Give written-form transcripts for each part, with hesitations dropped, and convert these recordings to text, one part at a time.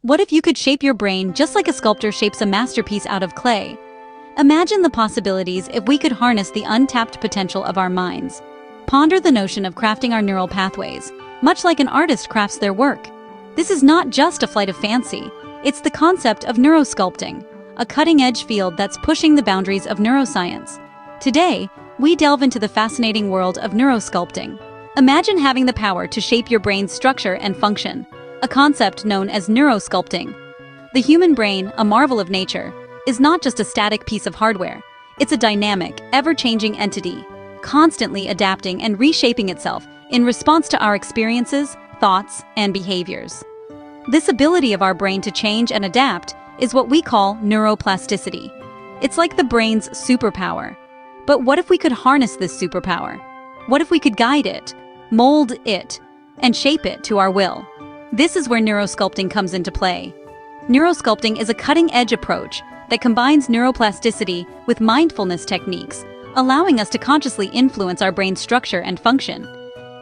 What if you could shape your brain just like a sculptor shapes a masterpiece out of clay? Imagine the possibilities if we could harness the untapped potential of our minds. Ponder the notion of crafting our neural pathways, much like an artist crafts their work. This is not just a flight of fancy, it's the concept of neurosculpting, a cutting-edge field that's pushing the boundaries of neuroscience. Today, we delve into the fascinating world of neurosculpting. Imagine having the power to shape your brain's structure and function, a concept known as neurosculpting. The human brain, a marvel of nature, is not just a static piece of hardware. It's a dynamic, ever-changing entity, constantly adapting and reshaping itself in response to our experiences, thoughts, and behaviors. This ability of our brain to change and adapt is what we call neuroplasticity. It's like the brain's superpower. But what if we could harness this superpower? What if we could guide it, mold it, and shape it to our will? This is where neurosculpting comes into play. Neurosculpting is a cutting-edge approach that combines neuroplasticity with mindfulness techniques, allowing us to consciously influence our brain's structure and function.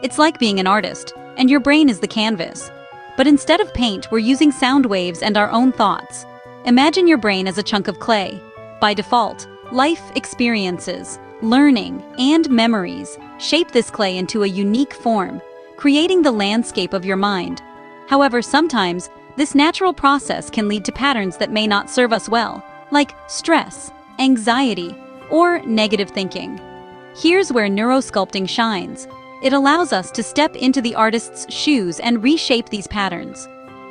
It's like being an artist, and your brain is the canvas. But instead of paint, we're using sound waves and our own thoughts. Imagine your brain as a chunk of clay. By default, life experiences, learning, and memories shape this clay into a unique form, creating the landscape of your mind. However, sometimes, this natural process can lead to patterns that may not serve us well, like stress, anxiety, or negative thinking. Here's where neurosculpting shines. It allows us to step into the artist's shoes and reshape these patterns.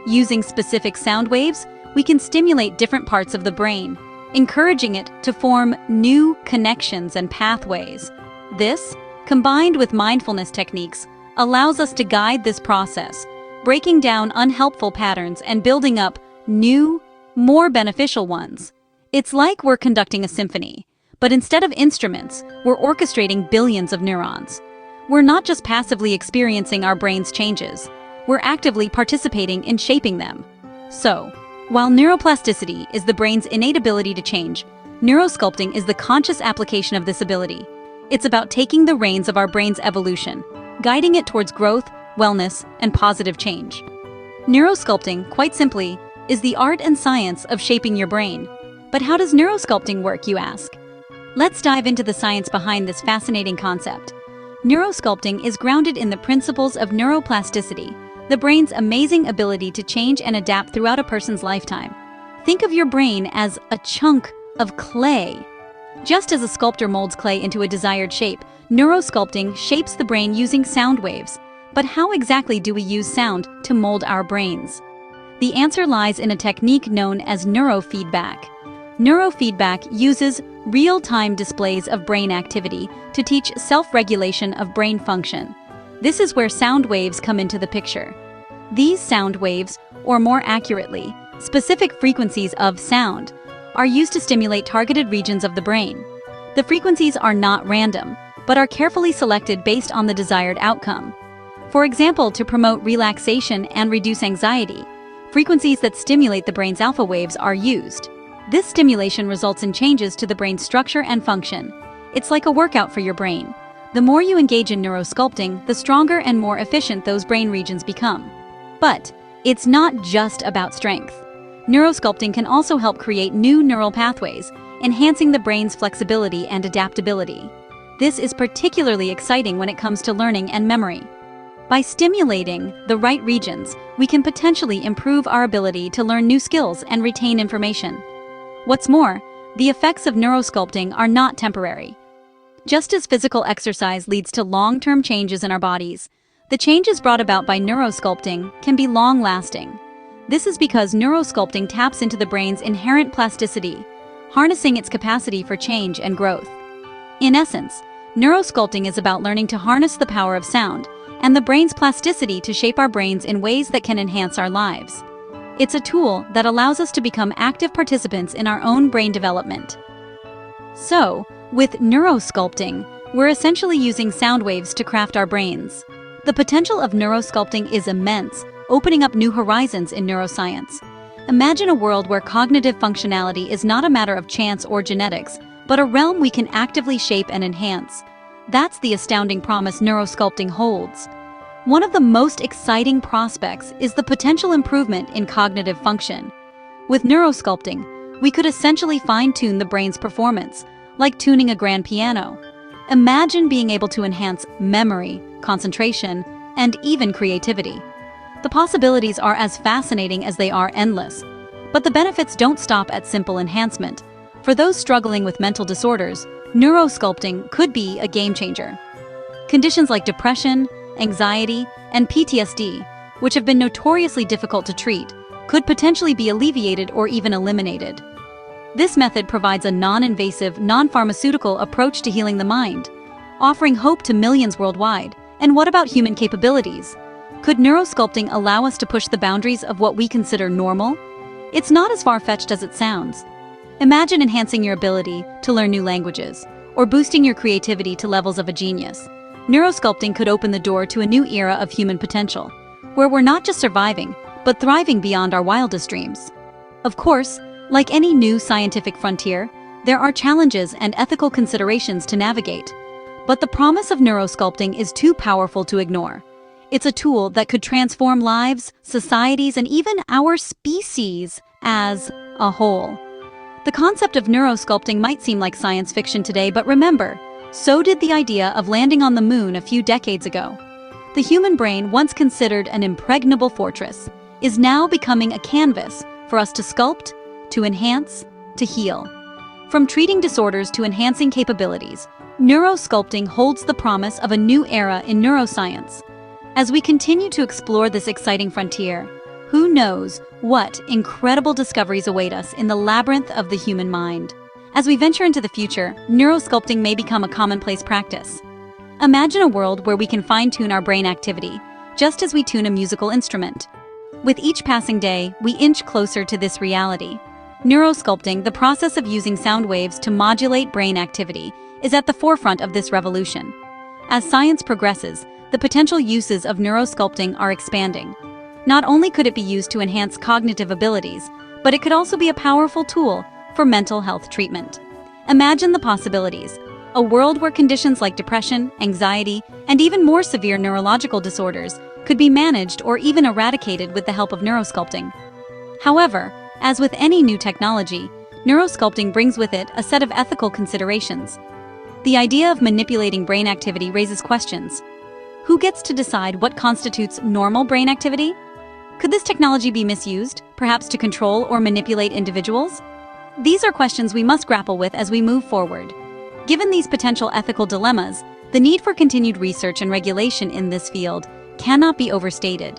Using specific sound waves, we can stimulate different parts of the brain, encouraging it to form new connections and pathways. This, combined with mindfulness techniques, allows us to guide this process, breaking down unhelpful patterns and building up new, more beneficial ones. It's like we're conducting a symphony, but instead of instruments, we're orchestrating billions of neurons. We're not just passively experiencing our brain's changes, we're actively participating in shaping them. So, while neuroplasticity is the brain's innate ability to change, neurosculpting is the conscious application of this ability. It's about taking the reins of our brain's evolution, guiding it towards growth, wellness, and positive change. Neurosculpting, quite simply, is the art and science of shaping your brain. But how does neurosculpting work, you ask? Let's dive into the science behind this fascinating concept. Neurosculpting is grounded in the principles of neuroplasticity, the brain's amazing ability to change and adapt throughout a person's lifetime. Think of your brain as a chunk of clay. Just as a sculptor molds clay into a desired shape, neurosculpting shapes the brain using sound waves. But how exactly do we use sound to mold our brains? The answer lies in a technique known as neurofeedback. Neurofeedback uses real-time displays of brain activity to teach self-regulation of brain function. This is where sound waves come into the picture. These sound waves, or more accurately, specific frequencies of sound, are used to stimulate targeted regions of the brain. The frequencies are not random, but are carefully selected based on the desired outcome. For example, to promote relaxation and reduce anxiety, frequencies that stimulate the brain's alpha waves are used. This stimulation results in changes to the brain's structure and function. It's like a workout for your brain. The more you engage in neurosculpting, the stronger and more efficient those brain regions become. But it's not just about strength. Neurosculpting can also help create new neural pathways, enhancing the brain's flexibility and adaptability. This is particularly exciting when it comes to learning and memory. By stimulating the right regions, we can potentially improve our ability to learn new skills and retain information. What's more, the effects of neurosculpting are not temporary. Just as physical exercise leads to long-term changes in our bodies, the changes brought about by neurosculpting can be long-lasting. This is because neurosculpting taps into the brain's inherent plasticity, harnessing its capacity for change and growth. In essence, neurosculpting is about learning to harness the power of sound and the brain's plasticity to shape our brains in ways that can enhance our lives. It's a tool that allows us to become active participants in our own brain development. So, with neurosculpting, we're essentially using sound waves to craft our brains. The potential of neurosculpting is immense, opening up new horizons in neuroscience. Imagine a world where cognitive functionality is not a matter of chance or genetics, but a realm we can actively shape and enhance. That's the astounding promise neurosculpting holds. One of the most exciting prospects is the potential improvement in cognitive function. With neurosculpting, we could essentially fine-tune the brain's performance, like tuning a grand piano. Imagine being able to enhance memory, concentration, and even creativity. The possibilities are as fascinating as they are endless. But the benefits don't stop at simple enhancement. For those struggling with mental disorders, neurosculpting could be a game changer. Conditions like depression, anxiety, and PTSD, which have been notoriously difficult to treat, could potentially be alleviated or even eliminated. This method provides a non-invasive, non-pharmaceutical approach to healing the mind, offering hope to millions worldwide. And what about human capabilities? Could neurosculpting allow us to push the boundaries of what we consider normal? It's not as far-fetched as it sounds. Imagine enhancing your ability to learn new languages, or boosting your creativity to levels of a genius. Neurosculpting could open the door to a new era of human potential, where we're not just surviving, but thriving beyond our wildest dreams. Of course, like any new scientific frontier, there are challenges and ethical considerations to navigate. But the promise of neurosculpting is too powerful to ignore. It's a tool that could transform lives, societies, and even our species as a whole. The concept of neurosculpting might seem like science fiction today, but remember, so did the idea of landing on the moon a few decades ago. The human brain, once considered an impregnable fortress, is now becoming a canvas for us to sculpt, to enhance, to heal. From treating disorders to enhancing capabilities, neurosculpting holds the promise of a new era in neuroscience. As we continue to explore this exciting frontier, who knows what incredible discoveries await us in the labyrinth of the human mind. As we venture into the future, neurosculpting may become a commonplace practice. Imagine a world where we can fine-tune our brain activity, just as we tune a musical instrument. With each passing day, we inch closer to this reality. Neurosculpting, the process of using sound waves to modulate brain activity, is at the forefront of this revolution. As science progresses, the potential uses of neurosculpting are expanding. Not only could it be used to enhance cognitive abilities, but it could also be a powerful tool for mental health treatment. Imagine the possibilities: a world where conditions like depression, anxiety, and even more severe neurological disorders could be managed or even eradicated with the help of neurosculpting. However, as with any new technology, neurosculpting brings with it a set of ethical considerations. The idea of manipulating brain activity raises questions. Who gets to decide what constitutes normal brain activity? Could this technology be misused, perhaps to control or manipulate individuals? These are questions we must grapple with as we move forward. Given these potential ethical dilemmas, the need for continued research and regulation in this field cannot be overstated.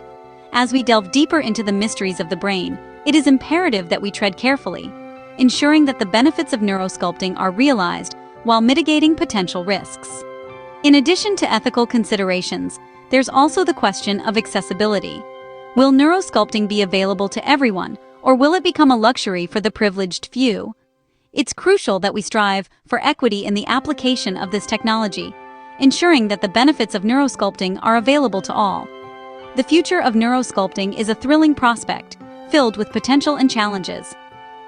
As we delve deeper into the mysteries of the brain, it is imperative that we tread carefully, ensuring that the benefits of neurosculpting are realized while mitigating potential risks. In addition to ethical considerations, there's also the question of accessibility. Will neurosculpting be available to everyone, or will it become a luxury for the privileged few? It's crucial that we strive for equity in the application of this technology, ensuring that the benefits of neurosculpting are available to all. The future of neurosculpting is a thrilling prospect, filled with potential and challenges.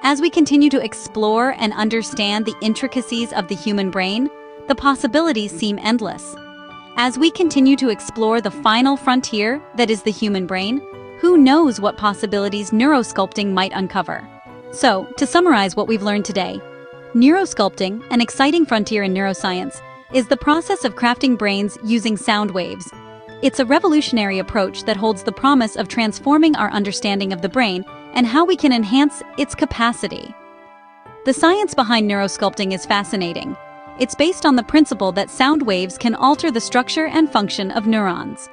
As we continue to explore and understand the intricacies of the human brain, the possibilities seem endless. As we continue to explore the final frontier that is the human brain, who knows what possibilities neurosculpting might uncover? So, to summarize what we've learned today, neurosculpting, an exciting frontier in neuroscience, is the process of crafting brains using sound waves. It's a revolutionary approach that holds the promise of transforming our understanding of the brain and how we can enhance its capacity. The science behind neurosculpting is fascinating. It's based on the principle that sound waves can alter the structure and function of neurons.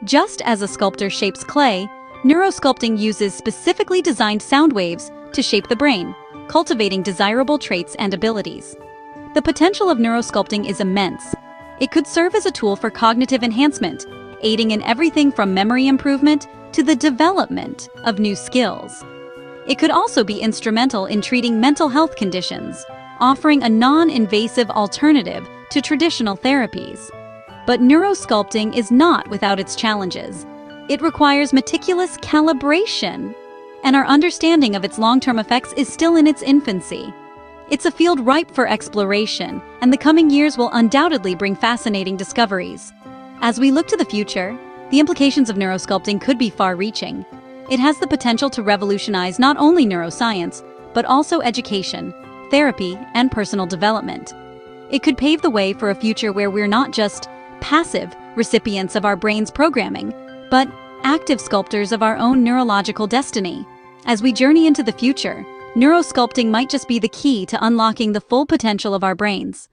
Just as a sculptor shapes clay, neurosculpting uses specifically designed sound waves to shape the brain, cultivating desirable traits and abilities. The potential of neurosculpting is immense. It could serve as a tool for cognitive enhancement, aiding in everything from memory improvement to the development of new skills. It could also be instrumental in treating mental health conditions, offering a non-invasive alternative to traditional therapies. But neurosculpting is not without its challenges. It requires meticulous calibration, and our understanding of its long-term effects is still in its infancy. It's a field ripe for exploration, and the coming years will undoubtedly bring fascinating discoveries. As we look to the future, The implications of neurosculpting could be far-reaching. It has the potential to revolutionize not only neuroscience, but also education, therapy, and personal development. It could pave the way for a future where we're not just passive recipients of our brain's programming, but active sculptors of our own neurological destiny. As we journey into the future, neurosculpting might just be the key to unlocking the full potential of our brains.